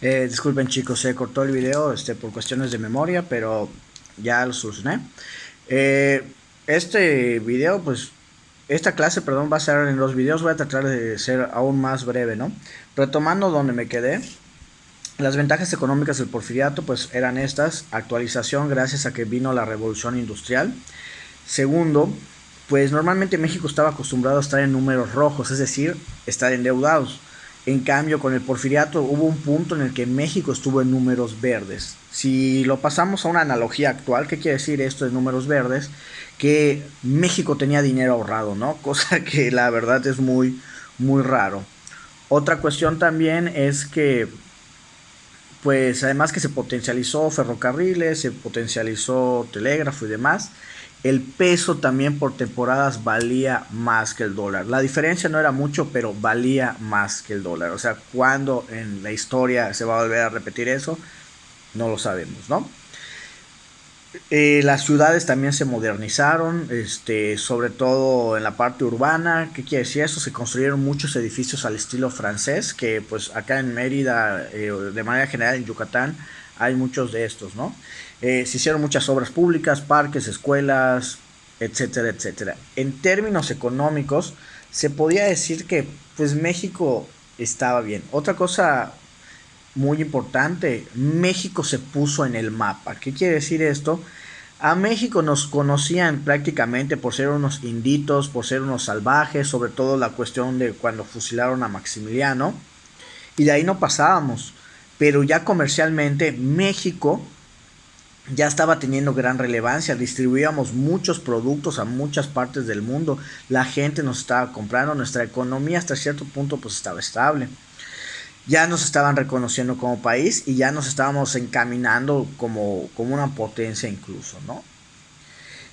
Disculpen chicos, se cortó el video por cuestiones de memoria, pero ya lo solucioné. Eh, este video, pues, esta clase, perdón, va a ser en dos videos. Voy a tratar de ser aún más breve, ¿no? Retomando donde me quedé, las ventajas económicas del porfiriato, pues, eran estas: actualización gracias a que vino la revolución industrial. Segundo, pues normalmente México estaba acostumbrado a estar en números rojos, es decir, estar endeudados. En cambio, con el porfiriato hubo un punto en el que México estuvo en números verdes. Si lo pasamos a una analogía actual, ¿qué quiere decir esto de números verdes? Que México tenía dinero ahorrado, ¿no? Cosa que la verdad es muy raro. Otra cuestión también es que, pues además que se potencializó ferrocarriles, se potencializó telégrafo y demás, el peso también por temporadas valía más que el dólar. La diferencia no era mucho, pero valía más que el dólar. O sea, ¿cuándo en la historia se va a volver a repetir eso? No lo sabemos, ¿no? Las ciudades también se modernizaron, sobre todo en la parte urbana. ¿Qué quiere decir eso? Se construyeron muchos edificios al estilo francés, que pues acá en Mérida, de manera general en Yucatán, hay muchos de estos, ¿no? Se hicieron muchas obras públicas, parques, escuelas, etcétera, etcétera. En términos económicos, se podía decir que pues México estaba bien. Otra cosa muy importante, México se puso en el mapa. ¿Qué quiere decir esto? A México nos conocían prácticamente por ser unos inditos, por ser unos salvajes, sobre todo la cuestión de cuando fusilaron a Maximiliano, y de ahí no pasábamos. Pero ya comercialmente México ya estaba teniendo gran relevancia, distribuíamos muchos productos a muchas partes del mundo, la gente nos estaba comprando, nuestra economía hasta cierto punto pues estaba estable, ya nos estaban reconociendo como país y ya nos estábamos encaminando como una potencia incluso, ¿no?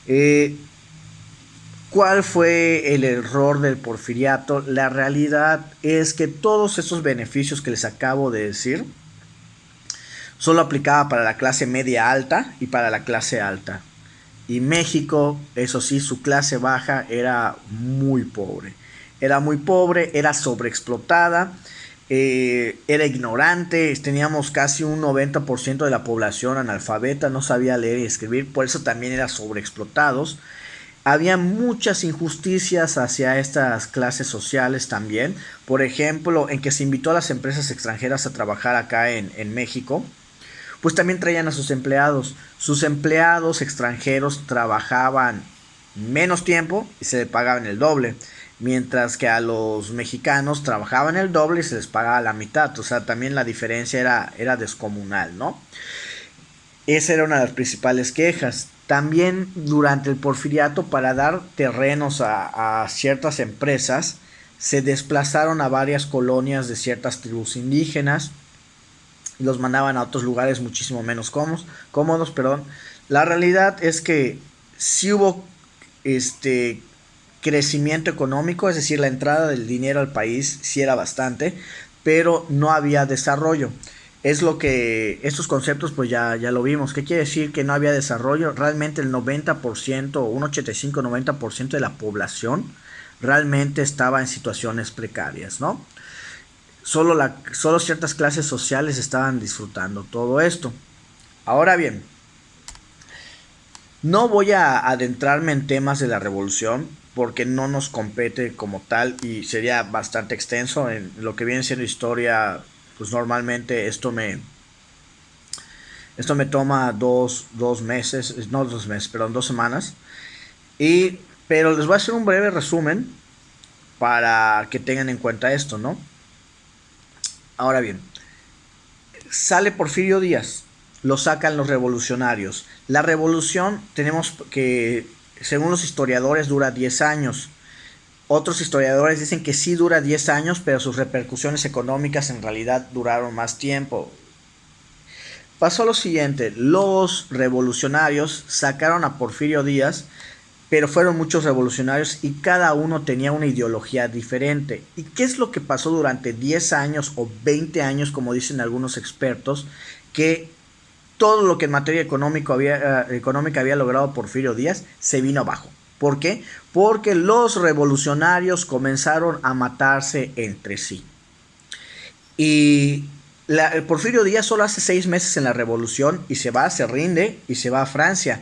Eh, ¿Cuál fue el error del porfiriato? La realidad es que todos esos beneficios que les acabo de decir solo aplicaba para la clase media alta y para la clase alta. Y México, eso sí, su clase baja era muy pobre. Era muy pobre, era sobreexplotada, era ignorante, teníamos casi un 90% de la población analfabeta, no sabía leer y escribir, por eso también era sobreexplotados. Había muchas injusticias hacia estas clases sociales también. Por ejemplo, en que se invitó a las empresas extranjeras a trabajar acá en México, pues también traían a sus empleados. Sus empleados extranjeros trabajaban menos tiempo y se les pagaban el doble, mientras que a los mexicanos trabajaban el doble y se les pagaba la mitad. O sea, también la diferencia era descomunal, ¿no? Esa era una de las principales quejas. También durante el porfiriato, para dar terrenos a ciertas empresas, se desplazaron a varias colonias de ciertas tribus indígenas y los mandaban a otros lugares muchísimo menos cómodos, perdón. La realidad es que sí hubo este crecimiento económico, es decir, la entrada del dinero al país sí era bastante, pero no había desarrollo. Es lo que estos conceptos pues ya lo vimos. ¿Qué quiere decir que no había desarrollo? Realmente el 90%, un 85-90% de la población realmente estaba en situaciones precarias, ¿no? Solo ciertas clases sociales estaban disfrutando todo esto. Ahora bien, no voy a adentrarme en temas de la revolución porque no nos compete como tal y sería bastante extenso en lo que viene siendo historia. Pues normalmente esto me toma dos meses, no 2 meses, perdón, 2 semanas. Pero les voy a hacer un breve resumen para que tengan en cuenta esto, ¿no? Ahora bien, sale Porfirio Díaz, lo sacan los revolucionarios. La revolución tenemos que, según los historiadores, dura 10 años. Otros historiadores dicen que sí dura 10 años, pero sus repercusiones económicas en realidad duraron más tiempo. Pasó lo siguiente, los revolucionarios sacaron a Porfirio Díaz, pero fueron muchos revolucionarios y cada uno tenía una ideología diferente. ¿Y qué es lo que pasó durante 10 años o 20 años, como dicen algunos expertos? Que todo lo que en materia económica había logrado Porfirio Díaz se vino abajo. ¿Por qué? Porque los revolucionarios comenzaron a matarse entre sí. Y El Porfirio Díaz solo hace 6 meses en la revolución y se rinde y se va a Francia.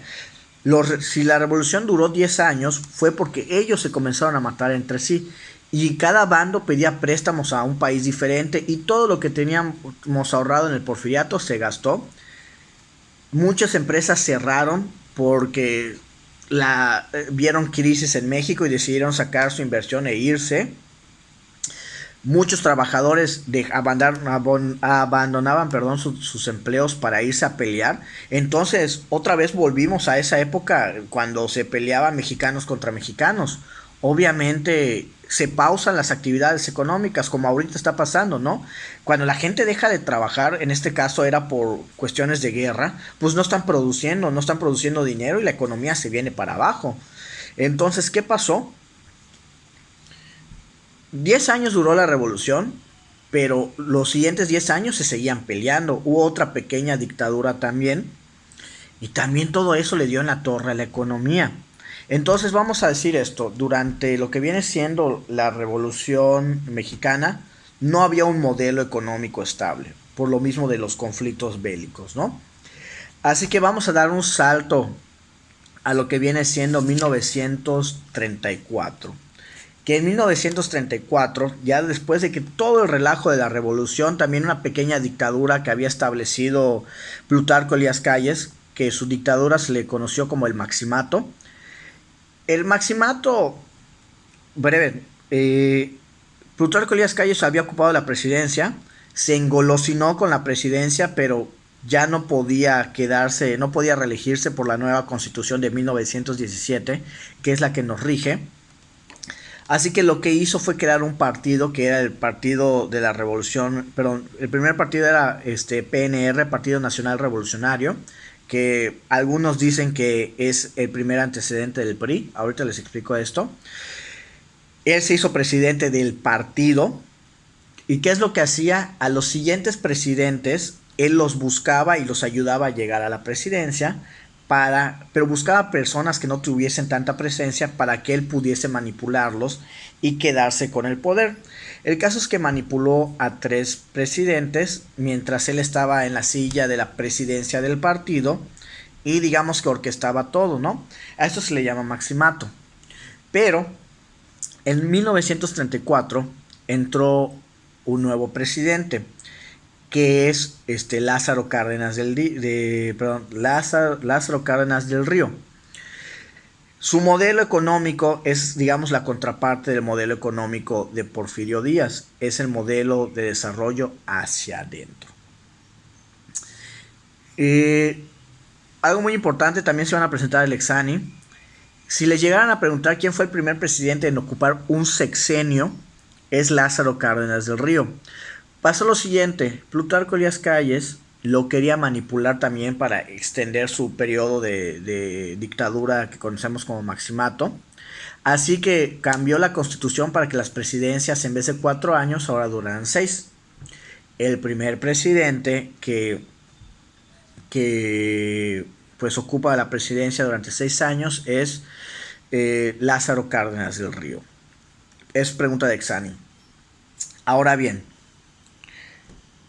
Si la revolución duró 10 años fue porque ellos se comenzaron a matar entre sí y cada bando pedía préstamos a un país diferente y todo lo que teníamos ahorrado en el porfiriato se gastó. Muchas empresas cerraron porque vieron crisis en México y decidieron sacar su inversión e irse. Muchos trabajadores abandonaban sus empleos para irse a pelear. Entonces, otra vez volvimos a esa época cuando se peleaban mexicanos contra mexicanos. Obviamente se pausan las actividades económicas, como ahorita está pasando, ¿no? Cuando la gente deja de trabajar, en este caso era por cuestiones de guerra, pues no están produciendo dinero y la economía se viene para abajo. Entonces, ¿qué pasó? 10 años duró la revolución, pero los siguientes 10 años se seguían peleando. Hubo otra pequeña dictadura también, y también todo eso le dio en la torre a la economía. Entonces vamos a decir esto, durante lo que viene siendo la Revolución Mexicana, no había un modelo económico estable, por lo mismo de los conflictos bélicos, ¿no? Así que vamos a dar un salto a lo que viene siendo 1934. Que en 1934, ya después de que todo el relajo de la revolución, también una pequeña dictadura que había establecido Plutarco Elías Calles, que su dictadura se le conoció como el Maximato. El Maximato, breve, Plutarco Elías Calles había ocupado la presidencia, se engolosinó con la presidencia, pero ya no podía quedarse, no podía reelegirse por la nueva constitución de 1917, que es la que nos rige. Así que lo que hizo fue crear un partido que era el Partido de la Revolución, perdón, el primer partido era PNR, Partido Nacional Revolucionario, que algunos dicen que es el primer antecedente del PRI, ahorita les explico esto. Él se hizo presidente del partido, ¿y qué es lo que hacía? A los siguientes presidentes, él los buscaba y los ayudaba a llegar a la presidencia, pero buscaba personas que no tuviesen tanta presencia para que él pudiese manipularlos y quedarse con el poder. El caso es que manipuló a 3 presidentes mientras él estaba en la silla de la presidencia del partido y digamos que orquestaba todo, ¿no? A esto se le llama maximato. Pero en 1934 entró un nuevo presidente, que es Lázaro Cárdenas Lázaro Cárdenas del Río. Su modelo económico es, digamos, la contraparte del modelo económico de Porfirio Díaz. Es el modelo de desarrollo hacia adentro. Algo muy importante, también se van a presentar el Exani. Si les llegaran a preguntar quién fue el primer presidente en ocupar un sexenio, es Lázaro Cárdenas del Río. Pasó lo siguiente, Plutarco Elías Calles lo quería manipular también para extender su periodo de dictadura que conocemos como maximato. Así que cambió la constitución para que las presidencias en vez de 4 años ahora duraran 6. El primer presidente que pues ocupa la presidencia durante 6 años es Lázaro Cárdenas del Río. Es pregunta de Exani. Ahora bien,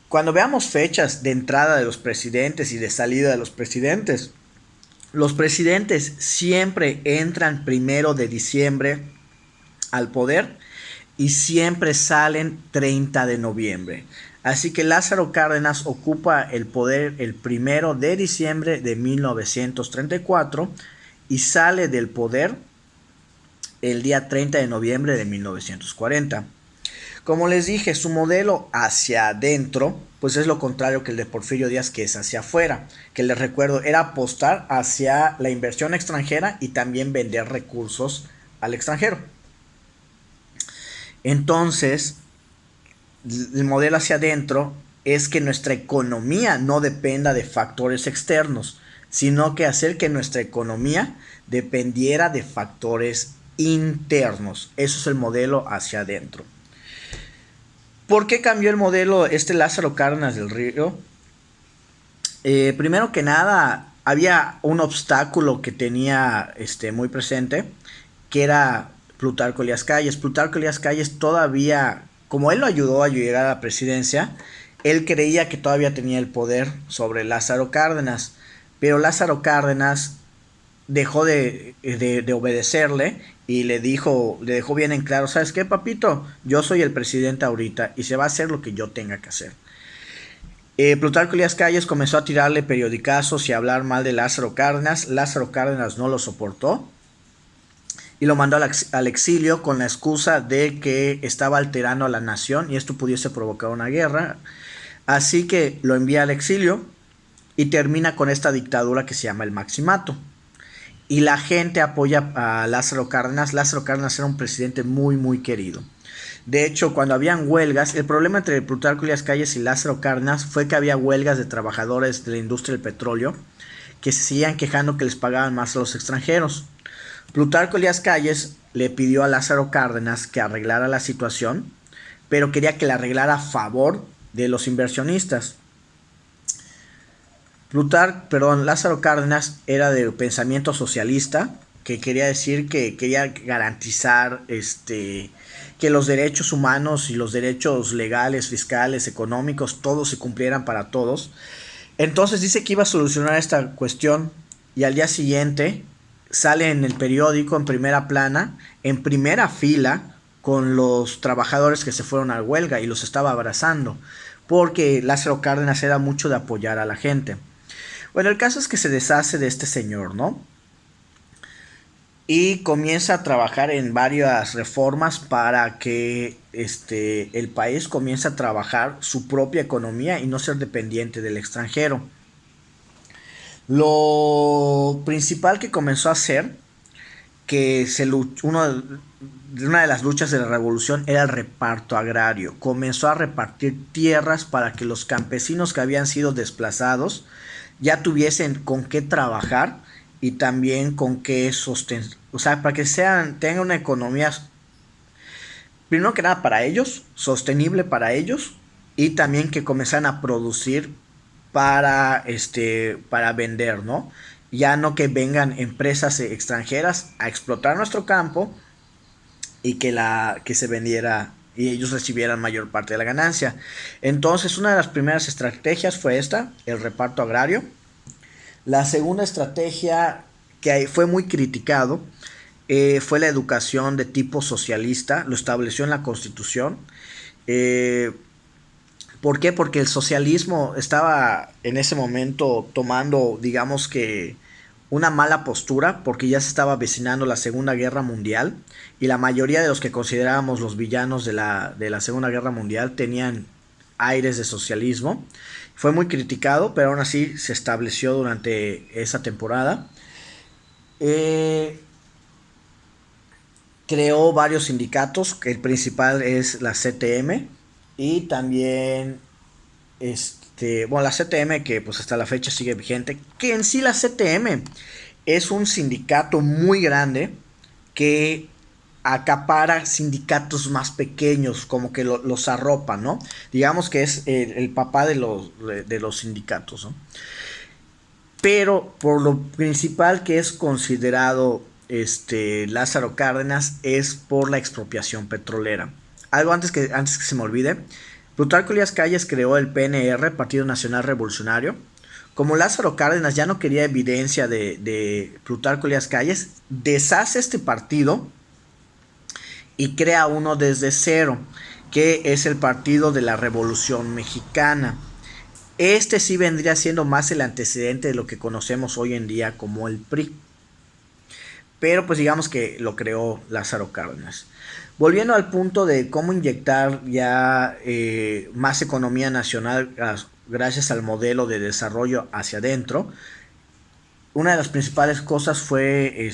cuando veamos fechas de entrada de los presidentes y de salida de los presidentes siempre entran 1 de diciembre al poder y siempre salen 30 de noviembre. Así que Lázaro Cárdenas ocupa el poder el 1 de diciembre de 1934 y sale del poder el día 30 de noviembre de 1940. Como les dije, su modelo hacia adentro, pues es lo contrario que el de Porfirio Díaz, que es hacia afuera, que les recuerdo era apostar hacia la inversión extranjera y también vender recursos al extranjero. Entonces, el modelo hacia adentro es que nuestra economía no dependa de factores externos, sino que hacer que nuestra economía dependiera de factores internos. Eso es el modelo hacia adentro. ¿Por qué cambió el modelo Lázaro Cárdenas del Río? Primero que nada, había un obstáculo que tenía muy presente, que era Plutarco Elías Calles. Plutarco Elías Calles todavía, como él lo ayudó a llegar a la presidencia, Él creía que todavía tenía el poder sobre Lázaro Cárdenas, pero Lázaro Cárdenas dejó de obedecerle y le dejó bien en claro, ¿sabes qué, papito? Yo soy el presidente ahorita y se va a hacer lo que yo tenga que hacer. Plutarco Elías Calles comenzó a tirarle periodicazos y a hablar mal de Lázaro Cárdenas. Lázaro Cárdenas no lo soportó y lo mandó al exilio con la excusa de que estaba alterando a la nación y esto pudiese provocar una guerra. Así que lo envía al exilio y termina con esta dictadura que se llama el Maximato. Y la gente apoya a Lázaro Cárdenas. Lázaro Cárdenas era un presidente muy, muy querido. De hecho, cuando habían huelgas, el problema entre Plutarco Elías Calles y Lázaro Cárdenas fue que había huelgas de trabajadores de la industria del petróleo que se seguían quejando que les pagaban más a los extranjeros. Plutarco Elías Calles le pidió a Lázaro Cárdenas que arreglara la situación, pero quería que la arreglara a favor de los inversionistas. Lázaro Cárdenas era de pensamiento socialista, que quería decir que quería garantizar que los derechos humanos y los derechos legales, fiscales, económicos, todos se cumplieran para todos. Entonces dice que iba a solucionar esta cuestión y al día siguiente sale en el periódico en primera plana, en primera fila, con los trabajadores que se fueron a huelga y los estaba abrazando, porque Lázaro Cárdenas era mucho de apoyar a la gente. Bueno, el caso es que se deshace de este señor, ¿no? Y comienza a trabajar en varias reformas para que el país comience a trabajar su propia economía y no ser dependiente del extranjero. Lo principal que comenzó a hacer, que una de las luchas de la revolución era el reparto agrario. Comenzó a repartir tierras para que los campesinos que habían sido desplazados ya tuviesen con qué trabajar y también con qué sostener, o sea, para que tengan una economía, primero que nada para ellos, sostenible para ellos, y también que comenzaran a producir para vender, ¿no? Ya no que vengan empresas extranjeras a explotar nuestro campo y que se vendiera y ellos recibieran mayor parte de la ganancia. Entonces, una de las primeras estrategias fue esta, el reparto agrario. La segunda estrategia que fue muy criticado fue la educación de tipo socialista, lo estableció en la Constitución. Eh, ¿Por qué? Porque el socialismo estaba en ese momento tomando, digamos que, una mala postura, porque ya se estaba avecinando la Segunda Guerra Mundial y la mayoría de los que considerábamos los villanos de la Segunda Guerra Mundial tenían aires de socialismo. Fue muy criticado, pero aún así se estableció durante esa temporada. Eh, Creó varios sindicatos, el principal es la CTM y también bueno, la CTM que pues hasta la fecha sigue vigente, que en sí la CTM es un sindicato muy grande que acapara sindicatos más pequeños, como que los arropa, ¿no? Digamos que es el papá de los sindicatos, ¿no? Pero por lo principal que es considerado Lázaro Cárdenas es por la expropiación petrolera. Algo antes que se me olvide, Plutarco Elías Calles creó el PNR, Partido Nacional Revolucionario. Como Lázaro Cárdenas ya no quería evidencia de Plutarco Elías Calles, deshace este partido y crea uno desde cero, que es el Partido de la Revolución Mexicana. Este sí vendría siendo más el antecedente de lo que conocemos hoy en día como el PRI. Pero pues digamos que lo creó Lázaro Cárdenas. Volviendo al punto de cómo inyectar ya más economía nacional gracias al modelo de desarrollo hacia adentro, una de las principales cosas fue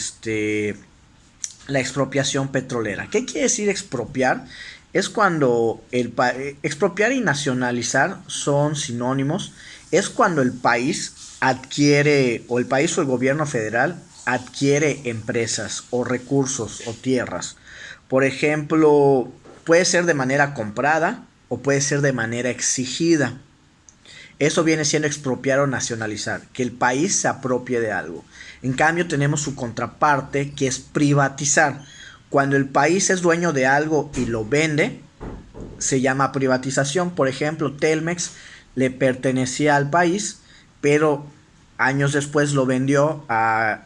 la expropiación petrolera. ¿Qué quiere decir expropiar? Es cuando expropiar y nacionalizar son sinónimos. Es cuando el país adquiere, o el país o el gobierno federal adquiere empresas o recursos o tierras. Por ejemplo, puede ser de manera comprada o puede ser de manera exigida. Eso viene siendo expropiar o nacionalizar, que el país se apropie de algo. En cambio, tenemos su contraparte, que es privatizar. Cuando el país es dueño de algo y lo vende, se llama privatización. Por ejemplo, Telmex le pertenecía al país, pero años después lo vendió a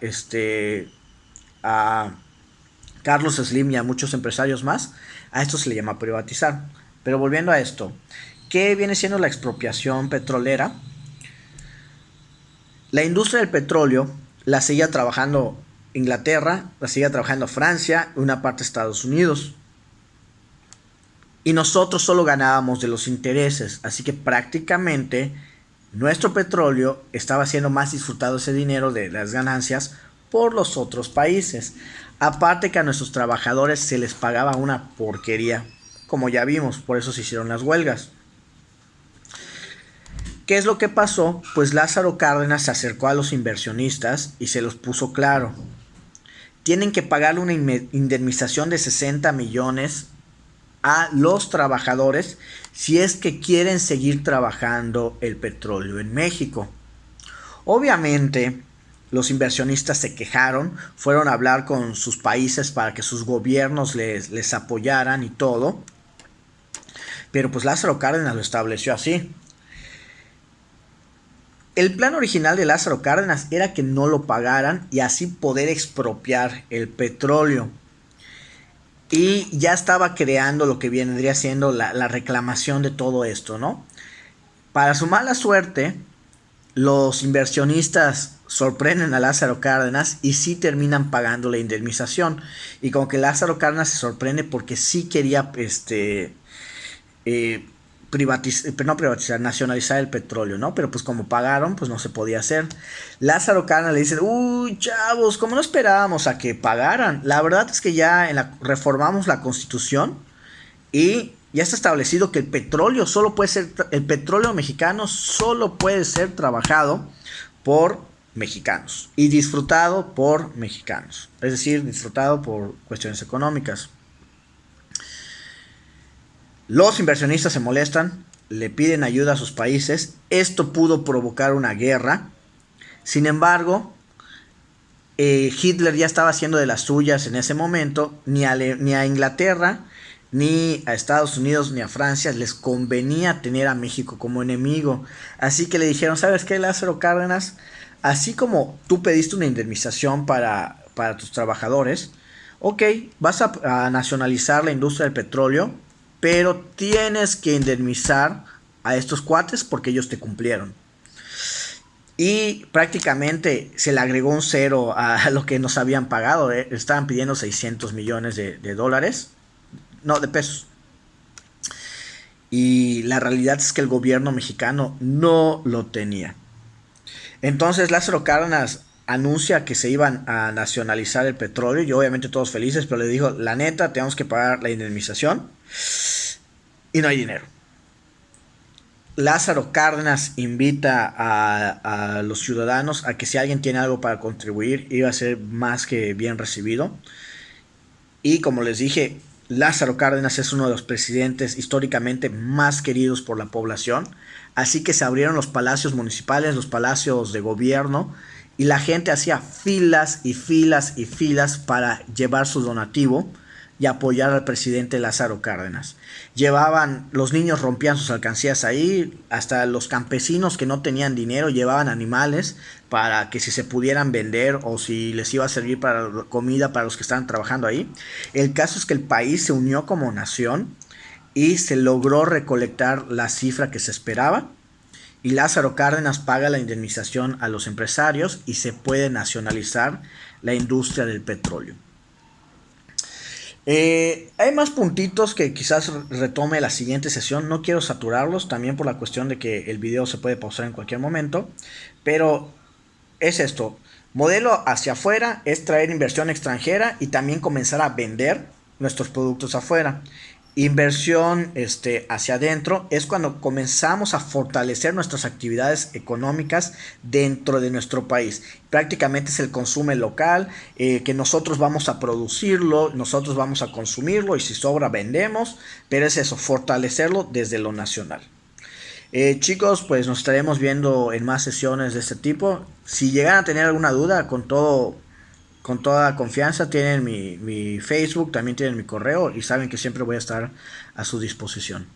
Carlos Slim y a muchos empresarios más. A esto se le llama privatizar. Pero volviendo a esto, ¿qué viene siendo la expropiación petrolera? La industria del petróleo la seguía trabajando Inglaterra, la seguía trabajando Francia y una parte de Estados Unidos. Y nosotros solo ganábamos de los intereses, así que prácticamente nuestro petróleo estaba siendo más disfrutado, ese dinero de las ganancias, por los otros países. Aparte que a nuestros trabajadores se les pagaba una porquería, como ya vimos, por eso se hicieron las huelgas. ¿Qué es lo que pasó? Pues Lázaro Cárdenas se acercó a los inversionistas y se los puso claro. Tienen que pagarle una indemnización de 60 millones a los trabajadores si es que quieren seguir trabajando el petróleo en México. Obviamente, los inversionistas se quejaron, fueron a hablar con sus países para que sus gobiernos les apoyaran y todo. Pero pues Lázaro Cárdenas lo estableció así. El plan original de Lázaro Cárdenas era que no lo pagaran y así poder expropiar el petróleo. Y ya estaba creando lo que vendría siendo la reclamación de todo esto, ¿no? Para su mala suerte, los inversionistas sorprenden a Lázaro Cárdenas y sí terminan pagando la indemnización. Y como que Lázaro Cárdenas se sorprende porque sí quería nacionalizar el petróleo, ¿no? Pero pues como pagaron, pues no se podía hacer. Lázaro Cárdenas le dice, uy, chavos, como no esperábamos a que pagaran. La verdad es que ya reformamos la Constitución y ya está establecido que el petróleo mexicano solo puede ser trabajado por mexicanos y disfrutado por mexicanos. Es decir, disfrutado por cuestiones económicas. Los inversionistas se molestan, le piden ayuda a sus países. Esto pudo provocar una guerra. Sin embargo, Hitler ya estaba haciendo de las suyas en ese momento. Ni a Inglaterra, ni a Estados Unidos, ni a Francia les convenía tener a México como enemigo. Así que le dijeron, ¿sabes qué, Lázaro Cárdenas? Así como tú pediste una indemnización para tus trabajadores, ok, vas a nacionalizar la industria del petróleo, pero tienes que indemnizar a estos cuates porque ellos te cumplieron. Y prácticamente se le agregó un cero a lo que nos habían pagado. Estaban pidiendo 600 millones de dólares. No, de pesos. Y la realidad es que el gobierno mexicano no lo tenía. Entonces Lázaro Cárdenas anuncia que se iban a nacionalizar el petróleo y obviamente todos felices, pero le dijo, la neta, tenemos que pagar la indemnización y no hay dinero. Lázaro Cárdenas invita a los ciudadanos a que si alguien tiene algo para contribuir, iba a ser más que bien recibido. Y como les dije, Lázaro Cárdenas es uno de los presidentes históricamente más queridos por la población. Así que se abrieron los palacios municipales, los palacios de gobierno, y la gente hacía filas y filas y filas para llevar su donativo y apoyar al presidente Lázaro Cárdenas. Los niños rompían sus alcancías ahí, hasta los campesinos que no tenían dinero llevaban animales para que si se pudieran vender o si les iba a servir para comida para los que estaban trabajando ahí. El caso es que el país se unió como nación y se logró recolectar la cifra que se esperaba. Y Lázaro Cárdenas paga la indemnización a los empresarios y se puede nacionalizar la industria del petróleo. Hay más puntitos que quizás retome la siguiente sesión. No quiero saturarlos, también por la cuestión de que el video se puede pausar en cualquier momento. Pero es esto. Modelo hacia afuera es traer inversión extranjera y también comenzar a vender nuestros productos afuera. Inversión hacia adentro es cuando comenzamos a fortalecer nuestras actividades económicas dentro de nuestro país. Prácticamente es el consumo local, que nosotros vamos a producirlo, nosotros vamos a consumirlo y si sobra vendemos, pero es eso, fortalecerlo desde lo nacional. Chicos, pues nos estaremos viendo en más sesiones de este tipo. Si llegan a tener alguna duda, con todo con toda confianza, tienen mi Facebook, también tienen mi correo y saben que siempre voy a estar a su disposición.